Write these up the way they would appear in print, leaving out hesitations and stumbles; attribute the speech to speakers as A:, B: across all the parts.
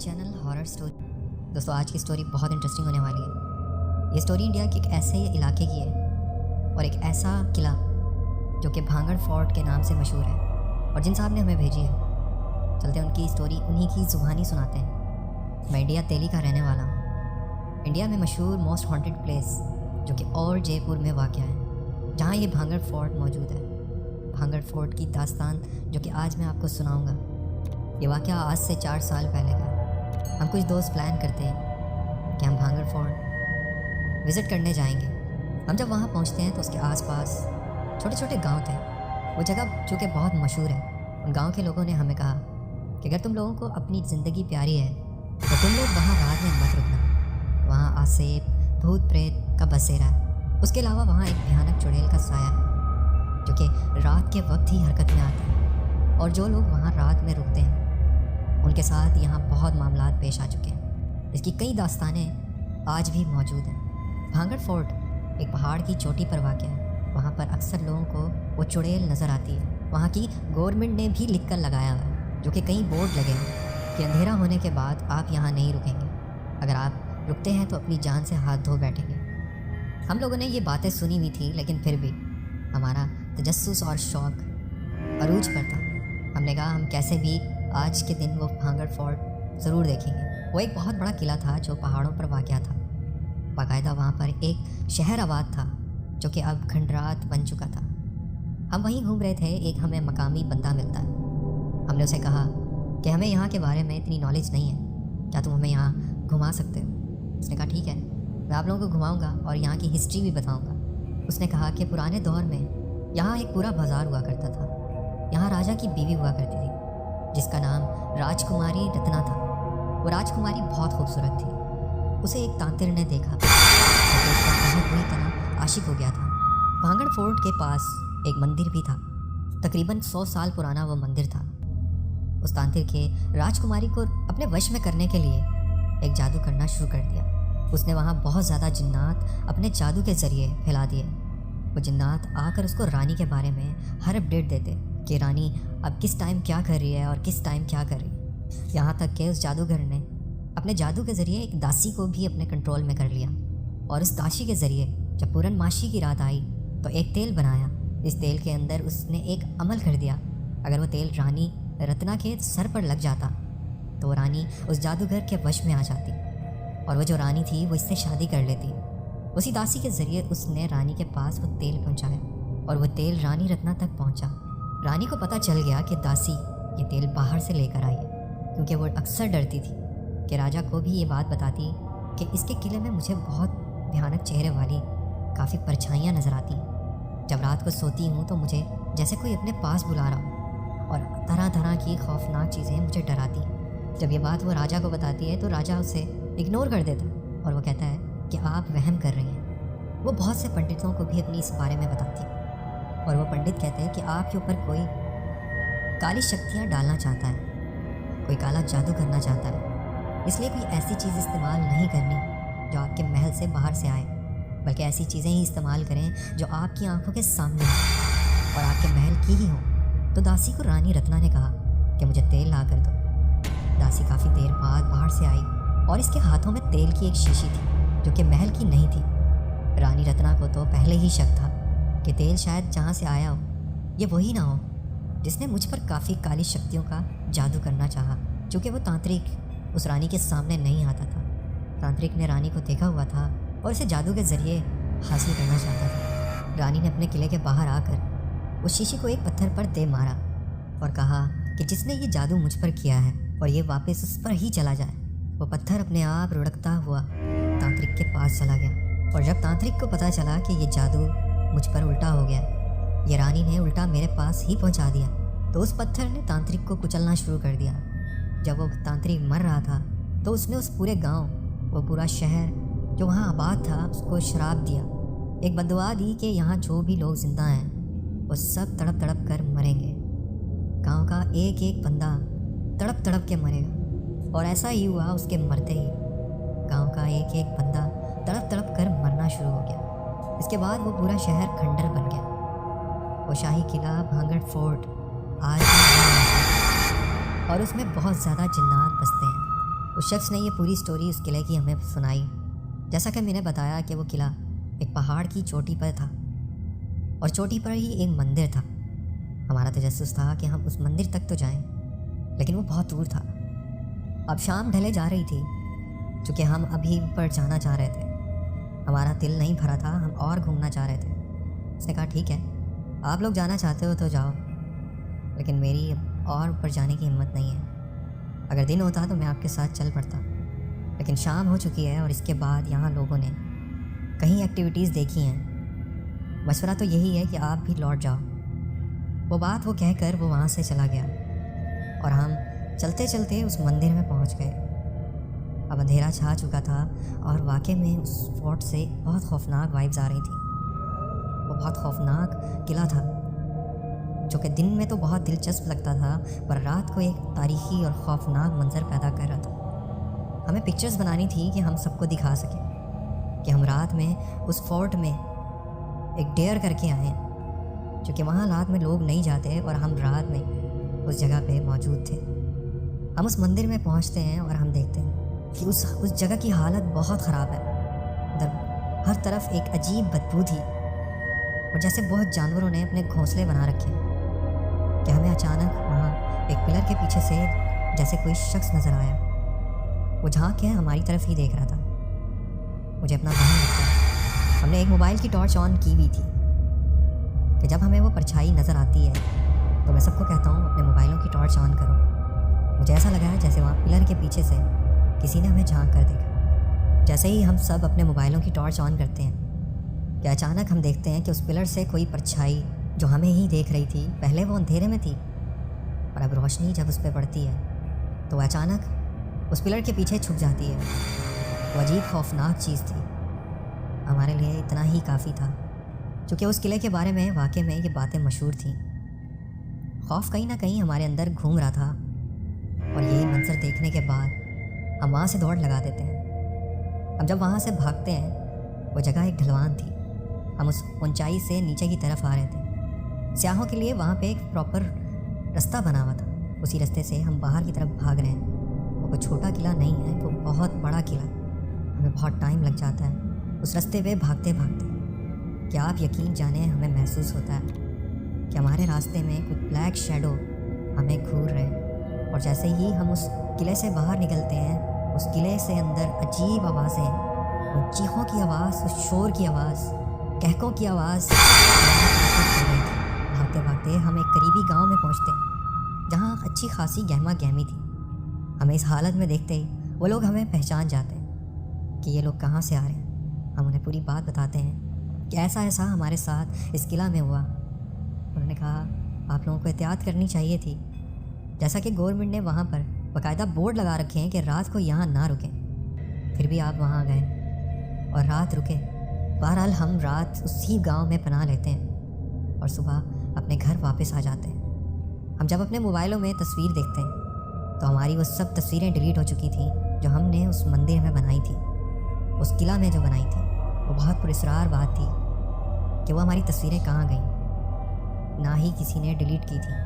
A: Channel horror story. दोस्तों आज की स्टोरी बहुत इंटरेस्टिंग होने वाली है। ये स्टोरी इंडिया के एक ऐसे इलाके की है और एक ऐसा किला जो कि भांगड़ फोर्ट के नाम से मशहूर है, और जिन साहब ने हमें भेजी है चलते हैं उनकी स्टोरी उन्हीं की ज़ुबानी सुनाते हैं। मैं इंडिया दिल्ली का रहने वाला हूँ। इंडिया में मशहूर मोस्ट हॉन्टेड प्लेस जो कि ओल्ड जयपुर में वाक़या है, जहाँ ये भांगड़ फोर्ट मौजूद है। भांगड़ फोर्ट की दास्तान जो कि आज मैं आपको सुनाऊंगा, ये वाक़या आज से 4 साल पहले का। हम कुछ दोस्त प्लान करते हैं कि हम भांगड़ फोर्ट विज़िट करने जाएंगे। हम जब वहाँ पहुँचते हैं तो उसके आसपास छोटे छोटे गांव थे। वो जगह जो कि बहुत मशहूर है। उन गांव के लोगों ने हमें कहा कि अगर तुम लोगों को अपनी ज़िंदगी प्यारी है तो तुम लोग वहाँ रात में मत रुकना। वहाँ आसेब भूत प्रेत का बसेरा है। उसके अलावा वहाँ एक भयानक चुड़ैल का साया है जो कि रात के वक्त ही हरकत में आता है, और जो लोग वहाँ रात में रुकते हैं उनके साथ यहाँ बहुत मामलात पेश आ चुके हैं। इसकी कई दास्तानें आज भी मौजूद हैं। भांगड़ फोर्ट एक पहाड़ की चोटी पर वाक़या है। वहाँ पर अक्सर लोगों को वो चुड़ैल नज़र आती है। वहाँ की गवर्नमेंट ने भी लिख कर लगाया हुआ है जो कि कई बोर्ड लगे हैं कि अंधेरा होने के बाद आप यहाँ नहीं रुकेंगे। अगर आप रुकते हैं तो अपनी जान से हाथ धो बैठेंगे। हम लोगों ने ये बातें सुनी हुई थी, लेकिन फिर भी हमारा तजस्सुस और शौक़ अरूज पर था। हमने कहा हम कैसे भी आज के दिन वो भांगड़ फोर्ट ज़रूर देखेंगे। वो एक बहुत बड़ा किला था जो पहाड़ों पर वाक़या था। बाकायदा वहाँ पर एक शहर आबाद था जो कि अब खंडरात बन चुका था। हम वहीं घूम रहे थे, एक हमें मकामी बंदा मिलता है। हमने उसे कहा कि हमें यहाँ के बारे में इतनी नॉलेज नहीं है, क्या तुम हमें यहाँ घुमा सकते हो? उसने कहा ठीक है, मैं आप लोगों को घुमाऊँगा और यहाँ की हिस्ट्री भी बताऊँगा। उसने कहा कि पुराने दौर में यहाँ एक पूरा बाज़ार हुआ करता था। यहाँ राजा की बीवी हुआ करती थी जिसका नाम राजकुमारी रत्ना था। वो राजकुमारी बहुत खूबसूरत थी। उसे एक तांत्रिक ने देखा तो उसका बहुत बुरी तरह आशिक हो गया था। भांगड़ फोर्ट के पास एक मंदिर भी था। तकरीबन 100 साल पुराना वो मंदिर था। उस तांत्रिक के राजकुमारी को अपने वश में करने के लिए एक जादू करना शुरू कर दिया। उसने वहाँ बहुत ज़्यादा जिन्नात अपने जादू के ज़रिए फैला दिए। वो जिन्नात आकर उसको रानी के बारे में हर अपडेट देते कि रानी अब किस टाइम क्या कर रही है और किस टाइम क्या कर रही है। यहाँ तक कि उस जादूगर ने अपने जादू के ज़रिए एक दासी को भी अपने कंट्रोल में कर लिया, और उस दासी के ज़रिए जब पूर्णमासी की रात आई तो एक तेल बनाया। इस तेल के अंदर उसने एक अमल कर दिया, अगर वो तेल रानी रत्ना के सर पर लग जाता तो वो रानी उस जादूगर के वश में आ जाती, और वो जो रानी थी वो इससे शादी कर लेती। उसी दासी के ज़रिए उसने रानी के पास वो तेल पहुँचाया, और वो तेल रानी रत्ना तक पहुँचा। रानी को पता चल गया कि दासी ये तेल बाहर से लेकर आई है, क्योंकि वो अक्सर डरती थी कि राजा को भी ये बात बताती कि इसके किले में मुझे बहुत भयानक चेहरे वाली काफ़ी परछाइयाँ नज़र आती हैं। जब रात को सोती हूँ तो मुझे जैसे कोई अपने पास बुला रहा हो, और तरह तरह की खौफनाक चीज़ें मुझे डराती हैं। जब ये बात वो राजा को बताती है तो राजा उसे इग्नोर कर देता है और वो कहता है कि आप वहम कर रही हैं। वो बहुत से पंडितों को भी अपनी इस बारे में बताती है, और वो पंडित कहते हैं कि आपके ऊपर कोई काली शक्तियाँ डालना चाहता है, कोई काला जादू करना चाहता है। इसलिए कोई ऐसी चीज़ इस्तेमाल नहीं करनी जो आपके महल से बाहर से आए, बल्कि ऐसी चीज़ें ही इस्तेमाल करें जो आपकी आंखों के सामने हो और आपके महल की ही हो। तो दासी को रानी रत्ना ने कहा कि मुझे तेल ला कर दो। दासी काफ़ी देर बाद बाहर से आई और इसके हाथों में तेल की एक शीशी थी जो कि महल की नहीं थी। रानी रत्ना को तो पहले ही शक था कि तेल शायद जहाँ से आया हो ये वही ना हो जिसने मुझ पर काफ़ी काली शक्तियों का जादू करना चाहा। चूँकि वो तांत्रिक उस रानी के सामने नहीं आता था, तांत्रिक ने रानी को देखा हुआ था और इसे जादू के ज़रिए हासिल करना चाहता था। रानी ने अपने किले के बाहर आकर उस शीशी को एक पत्थर पर दे मारा और कहा कि जिसने ये जादू मुझ पर किया है और ये वापस उस पर ही चला जाए। वो पत्थर अपने आप लुढ़कता हुआ तांत्रिक के पास चला गया, और जब तांत्रिक को पता चला कि ये जादू मुझ पर उल्टा हो गया, ये रानी ने उल्टा मेरे पास ही पहुंचा दिया, तो उस पत्थर ने तांत्रिक को कुचलना शुरू कर दिया। जब वो तांत्रिक मर रहा था तो उसने उस पूरे गांव, वो पूरा शहर जो वहाँ आबाद था, उसको श्राप दिया। एक बददुआ दी कि यहाँ जो भी लोग जिंदा हैं वो सब तड़प तड़प कर मरेंगे। गांव का एक एक बंदा तड़प तड़प के मरेगा, और ऐसा ही हुआ। उसके मरते ही गांव का एक एक बंदा तड़प तड़प कर मरना शुरू हो गया। इसके बाद वो पूरा शहर खंडर बन गया। वो शाही किला भांगड़ फोर्ट आज भी और उसमें बहुत ज़्यादा जिन्नात बसते हैं। उस शख्स ने ये पूरी स्टोरी उस किले की हमें सुनाई। जैसा कि मैंने बताया कि वो किला एक पहाड़ की चोटी पर था और चोटी पर ही एक मंदिर था। हमारा तजस्सुस था कि हम उस मंदिर तक तो जाएं, लेकिन वो बहुत दूर था। अब शाम ढले जा रही थी, चूँकि हम अभी ऊपर जाना चाह रहे थे। हमारा दिल नहीं भरा था, हम और घूमना चाह रहे थे। उसने कहा ठीक है, आप लोग जाना चाहते हो तो जाओ, लेकिन मेरी और ऊपर जाने की हिम्मत नहीं है। अगर दिन होता तो मैं आपके साथ चल पड़ता, लेकिन शाम हो चुकी है और इसके बाद यहाँ लोगों ने कहीं एक्टिविटीज़ देखी हैं। मशवरा तो यही है कि आप भी लौट जाओ। वो बात वो कहकर वो वहाँ से चला गया और हम चलते चलते उस मंदिर में पहुँच गए। अब अंधेरा छा चुका था और वाकई में उस फोर्ट से बहुत खौफनाक वाइब्स आ रही थी। वो बहुत खौफनाक किला था, जो कि दिन में तो बहुत दिलचस्प लगता था, पर रात को एक तारीखी और खौफनाक मंजर पैदा कर रहा था। हमें पिक्चर्स बनानी थी कि हम सबको दिखा सकें कि हम रात में उस फोर्ट में एक डेयर करके आए हैं, क्योंकि वहाँ रात में लोग नहीं जाते और हम रात में उस जगह पे मौजूद थे। हम उस मंदिर में पहुँचते हैं और हम देखते हैं कि उस जगह की हालत बहुत ख़राब है। उधर हर तरफ एक अजीब बदबू थी और जैसे बहुत जानवरों ने अपने घोंसले बना रखे हैं। कि हमें अचानक वहाँ एक पिलर के पीछे से जैसे कोई शख्स नज़र आया। वो झांक के हमारी तरफ ही देख रहा था। मुझे अपना ध्यान रखा। हमने एक मोबाइल की टॉर्च ऑन की हुई थी कि जब हमें वो परछाई नज़र आती है तो मैं सबको कहता हूँ अपने मोबाइलों की टॉर्च ऑन करो। मुझे ऐसा लगा है जैसे वहाँ पिलर के पीछे से किसी ने हमें झांक कर देखा। जैसे ही हम सब अपने मोबाइलों की टॉर्च ऑन करते हैं कि अचानक हम देखते हैं कि उस पिलर से कोई परछाई जो हमें ही देख रही थी, पहले वो अंधेरे में थी और अब रोशनी जब उस पर पड़ती है तो अचानक उस पिलर के पीछे छुप जाती है। वो अजीब खौफनाक चीज़ थी। हमारे लिए इतना ही काफ़ी था, क्योंकि उस किले के बारे में वाकई में ये बातें मशहूर थीं। खौफ कहीं ना कहीं हमारे अंदर घूम रहा था और ये मंजर देखने के बाद हम वहाँ से दौड़ लगा देते हैं। हम जब वहाँ से भागते हैं, वो जगह एक ढलवान थी। हम उस ऊंचाई से नीचे की तरफ आ रहे थे। सियाहों के लिए वहाँ पे एक प्रॉपर रास्ता बना हुआ था। उसी रास्ते से हम बाहर की तरफ भाग रहे हैं। वो कोई छोटा किला नहीं है, वो बहुत बड़ा किला है। हमें बहुत टाइम लग जाता है उस रास्ते पे भागते भागते। क्या आप यकीन जाने, हमें महसूस होता है कि हमारे रास्ते में कुछ ब्लैक शैडो हमें घूर रहे हैं। और जैसे ही हम उस किले से बाहर निकलते हैं, उस किले से अंदर अजीब आवाज़ें, उन चीखों की आवाज़, उस शोर की आवाज़, कहकों की आवाज़। भागते भागते हम एक करीबी गांव में पहुंचते हैं जहां अच्छी खासी गहमा गहमी थी। हमें इस हालत में देखते ही वो लोग हमें पहचान जाते हैं कि ये लोग कहाँ से आ रहे हैं। हम उन्हें पूरी बात बताते हैं कि ऐसा ऐसा हमारे साथ इस किला में हुआ। उन्होंने कहा आप लोगों को एहतियात करनी चाहिए थी, जैसा कि गवर्नमेंट ने वहाँ पर बाकायदा बोर्ड लगा रखे हैं कि रात को यहाँ ना रुकें। फिर भी आप वहाँ गए और रात रुके। बहरहाल हम रात उसी गांव में पनाह लेते हैं और सुबह अपने घर वापस आ जाते हैं। हम जब अपने मोबाइलों में तस्वीर देखते हैं तो हमारी वो सब तस्वीरें डिलीट हो चुकी थी जो हमने उस मंदिर में बनाई थी, उस किला में जो बनाई थी। वो बहुत पुरस्कार बात थी कि वो हमारी तस्वीरें कहाँ गईं, ना ही किसी ने डिलीट की थी।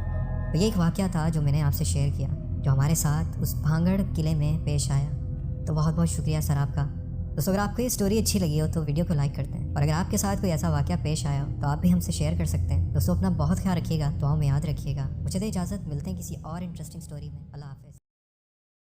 A: तो ये एक वाक़या था जो मैंने आपसे शेयर किया, जो हमारे साथ उस भांगड़ किले में पेश आया। तो बहुत बहुत शुक्रिया सर आपका। दोस्तों अगर आपको ये स्टोरी अच्छी लगी हो तो वीडियो को लाइक करते हैं, और अगर आपके साथ कोई ऐसा वाक़या पेश आया हो तो आप भी हमसे शेयर कर सकते हैं। दोस्तों अपना बहुत ख्याल रखिएगा, दुआओं में याद रखिएगा। मुझे दे इजाज़त, मिलते हैं किसी और इंटरेस्टिंग स्टोरी में। अल्लाह हाफ़िज़।